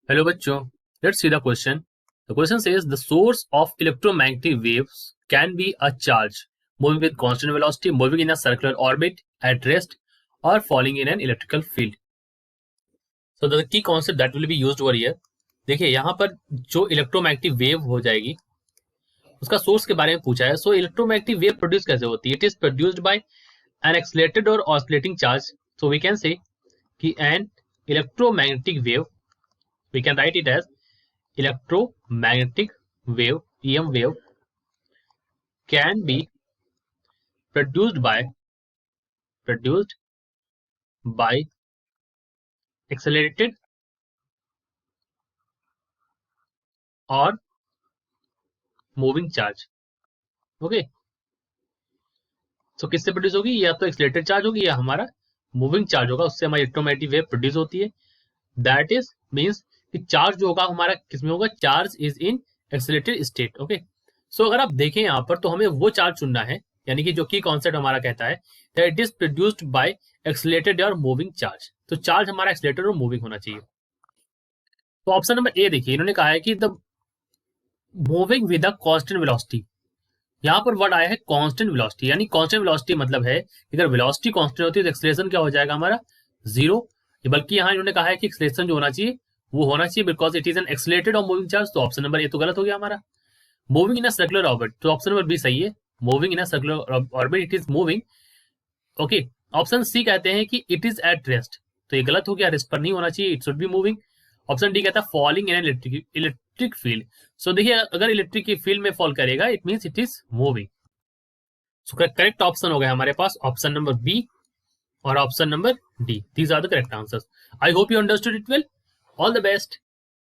Hello बच्चों, let's see the question. The question says the source of electromagnetic waves can be a charge moving with constant velocity, moving in a circular orbit, at rest, or falling in an electrical field. So the key concept that will be used over here. देखिए यहाँ पर जो electromagnetic wave हो जाएगी उसका source के बारे में पूछा है. सो इलेक्ट्रोमैग्नेटिक वेव प्रोड्यूस कैसे होती है? It is produced by an accelerated or oscillating charge. So we can say कि an electromagnetic wave, we can write it as electromagnetic wave, EM wave, can be produced by accelerated or moving charge. Okay, so किससे produce होगी? या तो accelerated charge होगी या हमारा moving charge होगा, उससे हमारी इलेक्ट्रोमैग्नेटिक वेव प्रोड्यूस होती है. दैट इज मीन्स कि चार्ज जो होगा हमारा किसमें होगा? Charge is in accelerated state. Okay, so अगर आप देखें यहाँ पर तो हमें वो चार्ज चुनना है, यानी कि जो की कॉन्सेप्ट हमारा कहता है that it is produced bye accelerated और मूविंग चार्ज. तो चार्ज हमारा एक्सेलेटेड और मूविंग होना चाहिए. तो ऑप्शन नंबर ए देखिए, इन्होंने कहा है कि the moving with a constant velocity. यहाँ पर वर्ड आया है कांस्टेंट वेलोसिटी, यानी कांस्टेंट वेलोसिटी मतलब है अगर वेलोसिटी कांस्टेंट होती है तो एक्सेलरेशन क्या हो जाएगा हमारा? जीरो. बल्कि यहाँ इन्होंने कहा है कि एक्सेलरेशन जो होना चाहिए वो होना चाहिए because it is an accelerated और मूविंग चार्ज. तो ऑप्शन नंबर ए तो गलत हो गया हमारा. Moving in a circular orbit, तो ऑप्शन नंबर बी सही है. Moving in a circular orbit, it is moving. Okay, option C कहते हैं कि इट इज एट रेस्ट, तो ये गलत हो गया, रेस्ट पर नहीं होना चाहिए, it should be moving. Option D कहता है falling in electric field. So देखिए अगर इलेक्ट्रिक की फील्ड में फॉल करेगा it means it is moving. So correct option हो गया हमारे पास ऑप्शन नंबर बी और option number D. These are the correct answers. I hope you understood it well. All the best.